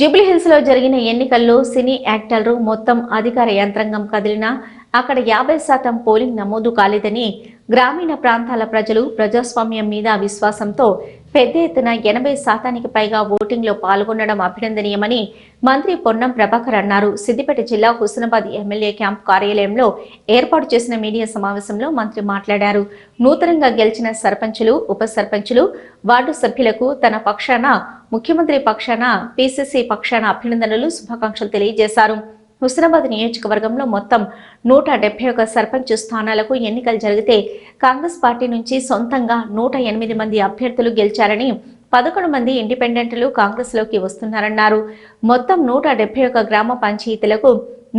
జూబ్లీహిల్స్ లో జరిగిన ఎన్నికల్లో సినీ యాక్టర్లు మొత్తం అధికార యంత్రాంగం కదిలినా అక్కడ 50% పోలింగ్ నమోదు కాలేదని గ్రామీణ ప్రాంతాల ప్రజలు ప్రజాస్వామ్యం మీద విశ్వాసంతో పెద్ద ఎత్తున 80% పైగా ఓటింగ్ లో పాల్గొనడం అభినందనీయమని మంత్రి పొన్నం ప్రభాకర్ అన్నారు. సిద్దిపేట జిల్లా హుస్నాబాద్ ఎమ్మెల్యే క్యాంప్ కార్యాలయంలో ఏర్పాటు చేసిన మీడియా సమావేశంలో మంత్రి మాట్లాడారు. నూతనంగా గెలిచిన సర్పంచులు, ఉప సర్పంచులు, వార్డు సభ్యులకు తన పక్షాన, ముఖ్యమంత్రి పక్షాన, పిసిసి పక్షాన అభినందనలు, శుభాకాంక్షలు తెలియజేశారు. హుస్నాబాద్ నియోజకవర్గంలో మొత్తం 171 సర్పంచ్ స్థానాలకు ఎన్నికలు జరిగితే కాంగ్రెస్ పార్టీ నుంచి సొంతంగా 108 మంది అభ్యర్థులు గెలిచారని, 11 మంది ఇండిపెండెంట్లు కాంగ్రెస్ లోకి వస్తున్నారన్నారు. మొత్తం 171 గ్రామ పంచాయతీలకు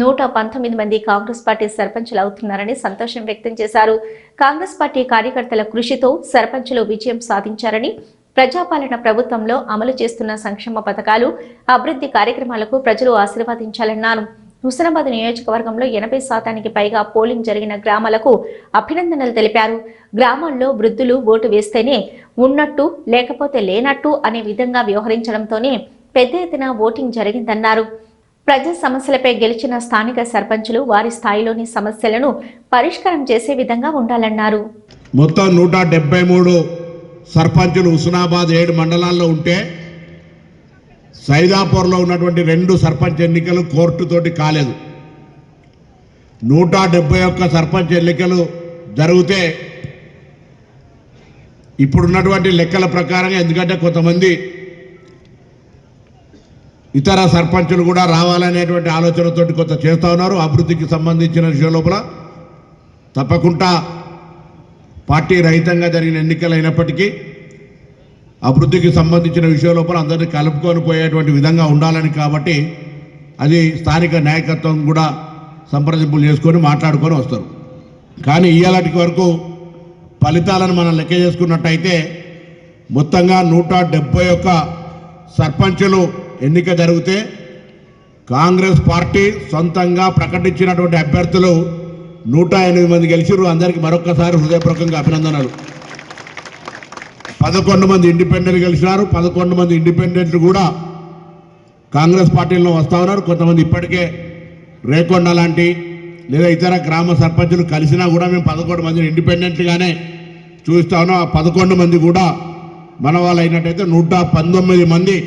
119 మంది కాంగ్రెస్ పార్టీ సర్పంచులు అవుతున్నారని సంతోషం వ్యక్తం చేశారు. కాంగ్రెస్ పార్టీ కార్యకర్తల కృషితో సర్పంచులు విజయం సాధించారని, ప్రజాపాలన ప్రభుత్వంలో అమలు చేస్తున్న సంక్షేమ పథకాలు, అభివృద్ధి కార్యక్రమాలకు ప్రజలు ఆశీర్వదించాలన్నారు. హుస్నాబాద్ నియోజకవర్గంలో 80% పైగా పోలింగ్ జరిగిన గ్రామాలకు అభినందనలు తెలిపారు. గ్రామాల్లో వృద్ధులు ఓటు వేస్తేనే ఉన్నట్టు, లేకపోతే లేనట్టు అనే విధంగా వ్యవహరించడంతోనే పెద్ద ఎత్తున ఓటింగ్ జరిగిందన్నారు. ప్రజా సమస్యలపై గెలిచిన స్థానిక సర్పంచులు వారి స్థాయిలోని సమస్యలను పరిష్కారం చేసే విధంగా ఉండాలన్నారు. మొత్తం 173 సర్పంచులు హుస్నాబాద్ 7 మండలాల్లో ఉంటే సైదాపూర్లో ఉన్నటువంటి 2 సర్పంచ్ ఎన్నికలు కోర్టుతోటి కాలేదు. 171 సర్పంచ్ ఎన్నికలు జరిగితే ఇప్పుడున్నటువంటి లెక్కల ప్రకారంగా, ఎందుకంటే కొంతమంది ఇతర సర్పంచులు కూడా రావాలనేటువంటి ఆలోచనతోటి కొంత చేస్తూ ఉన్నారు. అభివృద్ధికి సంబంధించిన విషయం లోపల తప్పకుండా పార్టీ రహితంగా జరిగిన ఎన్నికలు అయినప్పటికీ అభివృద్ధికి సంబంధించిన విషయం లోపల అందరినీ కలుపుకొని పోయేటువంటి విధంగా ఉండాలని, కాబట్టి అది స్థానిక నాయకత్వం కూడా సంప్రదింపులు చేసుకొని మాట్లాడుకొని వస్తారు. కానీ ఇవాళటి వరకు ఫలితాలను మనం లెక్క చేసుకున్నట్టయితే మొత్తంగా 171 సర్పంచులు ఎన్నిక జరిగితే కాంగ్రెస్ పార్టీ సొంతంగా ప్రకటించినటువంటి అభ్యర్థులు 108 మంది గెలిచిరు. అందరికీ మరొకసారి హృదయపూర్వకంగా అభినందనలు. 11 మంది ఇండిపెండెంట్ గెలిచినారు. 11 మంది ఇండిపెండెంట్లు కూడా కాంగ్రెస్ పార్టీలో వస్తూ ఉన్నారు. కొంతమంది ఇప్పటికే రేకొండ లాంటి లేదా ఇతర గ్రామ సర్పంచులు కలిసినా కూడా మేము 11 మందిని ఇండిపెండెంట్గానే చూస్తూ ఉన్నాం. ఆ 11 మంది కూడా మన వాళ్ళు అయినట్టయితే 119 మంది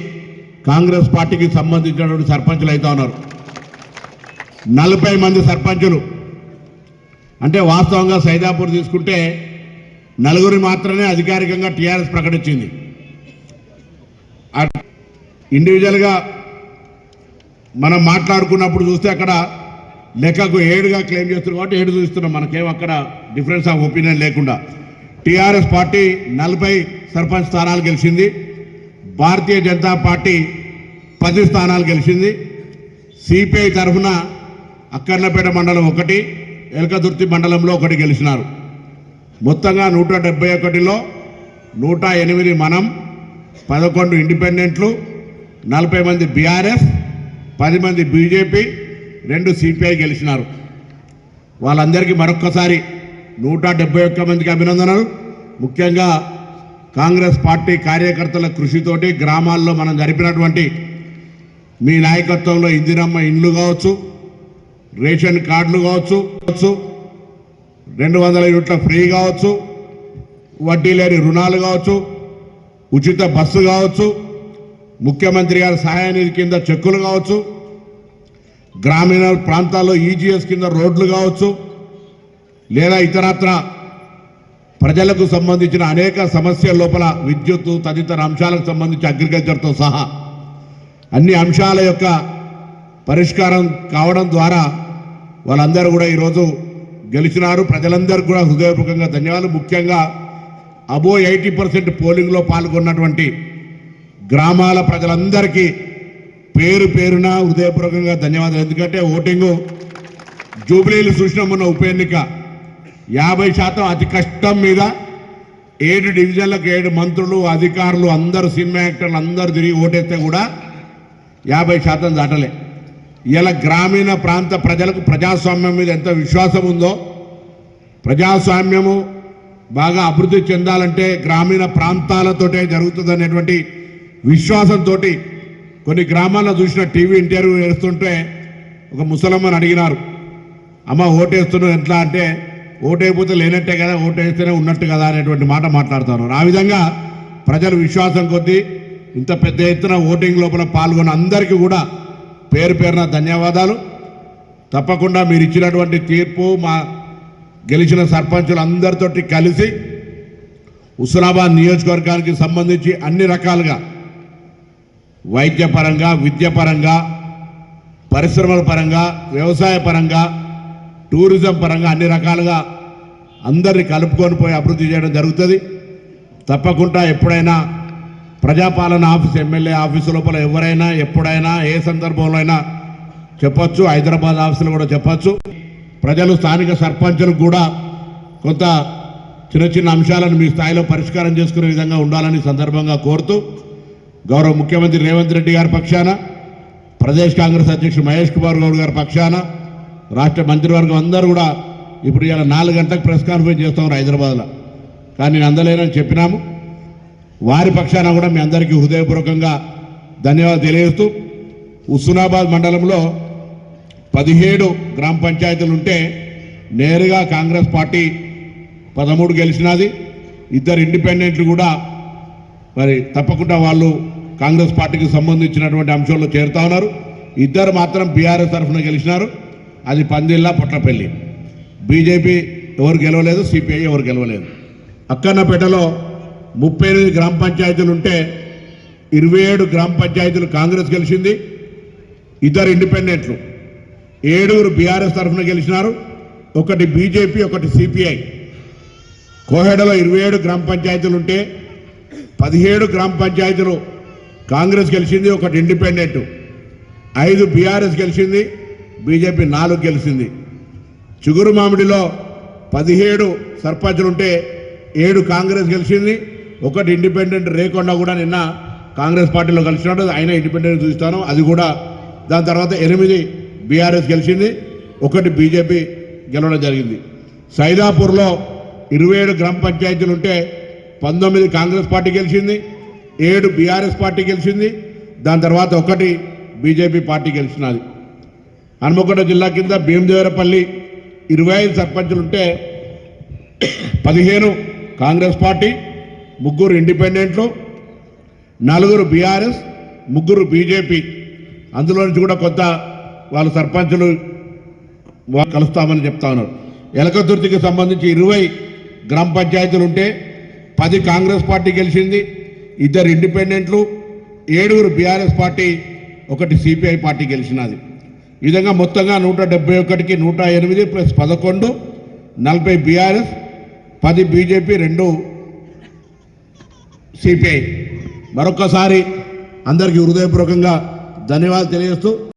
కాంగ్రెస్ పార్టీకి సంబంధించినటువంటి సర్పంచులు అవుతా ఉన్నారు. 40 మంది సర్పంచులు అంటే వాస్తవంగా సైదాపూర్ తీసుకుంటే 4 మాత్రమే అధికారికంగా టీఆర్ఎస్ ప్రకటించింది. ఇండివిజువల్గా మనం మాట్లాడుకున్నప్పుడు చూస్తే అక్కడ లెక్కకు 7గా క్లెయిమ్ చేస్తున్నాం కాబట్టి 7 చూస్తున్నాం. మనకేం అక్కడ డిఫరెన్స్ ఆఫ్ ఒపీనియన్ లేకుండా టీఆర్ఎస్ పార్టీ 40 సర్పంచ్ స్థానాలు గెలిచింది. భారతీయ జనతా పార్టీ 10 స్థానాలు గెలిచింది. సిపిఐ తరఫున అక్కర్లపేట మండలం 1, ఎలకదుర్తి మండలంలో 1 గెలిచినారు. మొత్తంగా 171లో 108 మనం, 11 ఇండిపెండెంట్లు, 40 మంది బీఆర్ఎస్, 10 మంది బీజేపీ, 2 సిపిఐ గెలిచినారు. వాళ్ళందరికీ మరొక్కసారి 171 మందికి అభినందనలు. ముఖ్యంగా కాంగ్రెస్ పార్టీ కార్యకర్తల కృషితోటి గ్రామాల్లో మనం జరిపినటువంటి మీ నాయకత్వంలో ఇందిరమ్మ ఇండ్లు కావచ్చు, రేషన్ కార్డులు కావచ్చు, 200 యూనిట్ల ఫ్రీ కావచ్చు, వడ్డీ లేని రుణాలు కావచ్చు, ఉచిత బస్సు కావచ్చు, ముఖ్యమంత్రి గారి సహాయ నిధి కింద చెక్కులు కావచ్చు, గ్రామీణ ప్రాంతాల్లో ఈజీఎస్ కింద రోడ్లు కావచ్చు, లేదా ఇతరత్ర ప్రజలకు సంబంధించిన అనేక సమస్యల లోపల విద్యుత్తు తదితర అంశాలకు సంబంధించి అగ్రికల్చర్తో సహా అన్ని అంశాల యొక్క పరిష్కారం కావడం ద్వారా వాళ్ళందరూ కూడా ఈరోజు గెలిచినారు. ప్రజలందరికీ కూడా హృదయపూర్వకంగా ధన్యవాదాలు. ముఖ్యంగా అబో 80% పోలింగ్లో పాల్గొన్నటువంటి గ్రామాల ప్రజలందరికీ పేరు పేరున హృదయపూర్వకంగా ధన్యవాదాలు. ఎందుకంటే ఓటింగు జూబ్లీలు చూసినామన్న ఉప ఎన్నిక 50% అతి కష్టం మీద 7 డివిజన్లకు 7 మంత్రులు, అధికారులు, అందరూ సినిమా యాక్టర్లు అందరూ తిరిగి ఓటేస్తే కూడా 50% దాటలే. ఇలా గ్రామీణ ప్రాంత ప్రజలకు ప్రజాస్వామ్యం మీద ఎంత విశ్వాసం ఉందో, ప్రజాస్వామ్యము బాగా అభివృద్ధి చెందాలంటే గ్రామీణ ప్రాంతాలతోటే జరుగుతుంది అనేటువంటి విశ్వాసంతో కొన్ని గ్రామాల్లో చూసిన టీవీ ఇంటర్వ్యూ చేస్తుంటే ఒక ముసలమ్మని అడిగినారు, అమ్మ ఓటేస్తున్నావు ఎట్లా అంటే, ఓటైపోతే లేనట్టే కదా, ఓటేస్తేనే ఉన్నట్టు కదా అనేటువంటి మాట మాట్లాడుతున్నారు. ఆ విధంగా ప్రజల విశ్వాసం కొద్దీ ఇంత పెద్ద ఎత్తున ఓటింగ్ లోపల పాల్గొన్న అందరికీ కూడా పేరు పేరున ధన్యవాదాలు. తప్పకుండా మీరు ఇచ్చినటువంటి తీర్పు మా గెలిచిన సర్పంచులు అందరితోటి కలిసి హుస్నాబాద్ నియోజకవర్గానికి సంబంధించి అన్ని రకాలుగా వైద్యపరంగా, విద్యపరంగా, పరిశ్రమల పరంగా, వ్యవసాయ పరంగా, టూరిజం పరంగా అన్ని రకాలుగా అందరినీ కలుపుకొని పోయి అభివృద్ధి చేయడం జరుగుతుంది. తప్పకుండా ఎప్పుడైనా ప్రజాపాలన ఆఫీస్, ఎమ్మెల్యే ఆఫీసు లోపల ఎవరైనా ఎప్పుడైనా ఏ సందర్భంలో అయినా చెప్పొచ్చు, హైదరాబాద్ ఆఫీసులో కూడా చెప్పొచ్చు. ప్రజలు, స్థానిక సర్పంచులకు కూడా కొంత చిన్న చిన్న అంశాలను మీ స్థాయిలో పరిష్కారం చేసుకునే విధంగా ఉండాలని సందర్భంగా కోరుతూ, గౌరవ ముఖ్యమంత్రి రేవంత్ రెడ్డి గారి పక్షాన, ప్రదేశ్ కాంగ్రెస్ అధ్యక్షుడు మహేష్ కుమార్ గౌడ్ గారి పక్షాన, రాష్ట్ర మంత్రివర్గం అందరూ కూడా ఇప్పుడు ఇలా 4 గంటలకు ప్రెస్ కాన్ఫరెన్స్ చేస్తాం హైదరాబాద్లో, కానీ నేను అందలేనని చెప్పినాము. వారి పక్షాన కూడా మీ అందరికీ హృదయపూర్వకంగా ధన్యవాదాలు తెలియజేస్తూ, హుస్నాబాద్ మండలంలో 17 గ్రామ పంచాయతీలు ఉంటే నేరుగా కాంగ్రెస్ పార్టీ 13 గెలిచినది. 2 ఇండిపెండెంట్లు కూడా మరి తప్పకుండా వాళ్ళు కాంగ్రెస్ పార్టీకి సంబంధించినటువంటి అంశంలో చేరుతా ఉన్నారు. 2 మాత్రం బీఆర్ఎస్ తరఫున గెలిచినారు. అది పందిళ్ళ, పొట్లపల్లి. బీజేపీ ఎవరు గెలవలేదు, సిపిఐ ఎవరు గెలవలేదు. అక్కన్నపేటలో 38 గ్రామ పంచాయతీలు ఉంటే 27 గ్రామ పంచాయతీలు కాంగ్రెస్ గెలిచింది. 2 ఇండిపెండెంట్లు, 7 బీఆర్ఎస్ తరఫున గెలిచినారు. 1 బీజేపీ, 1 సిపిఐ. కోహెడలో 27 గ్రామ పంచాయతీలు ఉంటే 17 గ్రామ పంచాయతీలు కాంగ్రెస్ గెలిచింది, 1 ఇండిపెండెంట్. 5 బీఆర్ఎస్ గెలిచింది, బీజేపీ 4 గెలిచింది. చిగురు మామిడిలో 17 సర్పంచులు ఉంటే 7 కాంగ్రెస్ గెలిచింది, 1 ఇండిపెండెంట్. రేకొండ కూడా నిన్న కాంగ్రెస్ పార్టీలో కలిసినాడు, ఆయన ఇండిపెండెంట్ చూస్తాను, అది కూడా. దాని తర్వాత 8 బీఆర్ఎస్ గెలిచింది, 1 బీజేపీ గెలవడం జరిగింది. సైదాపూర్లో 27 గ్రామ పంచాయతీలు ఉంటే 19 కాంగ్రెస్ పార్టీ గెలిచింది, 7 బీఆర్ఎస్ పార్టీ గెలిచింది. దాని తర్వాత 1 బీజేపీ పార్టీ గెలిచినది. హన్మకొండ జిల్లా కింద భీమదేవరపల్లి 25 సర్పంచులు ఉంటే 15 కాంగ్రెస్ పార్టీ, 3 ఇండిపెండెంట్లు, 4 బీఆర్ఎస్, 3 బీజేపీ. అందులో నుంచి కూడా కొంత వాళ్ళు సర్పంచులు కలుస్తామని చెప్తా ఉన్నారు. ఎలకతుర్తికి సంబంధించి 20 గ్రామ పంచాయతీలు ఉంటే 10 కాంగ్రెస్ పార్టీ గెలిచింది, 2 ఇండిపెండెంట్లు, 7 బీఆర్ఎస్ పార్టీ, 1 సిపిఐ పార్టీ గెలిచినది. ఈ విధంగా మొత్తంగా 171కి 108 ప్లస్ 11, 40 బీఆర్ఎస్, 10 బీజేపీ, 2 సిపిఐ. మరొక్కసారి అందరికీ హృదయపూర్వకంగా ధన్యవాదాలు తెలియజేస్తూ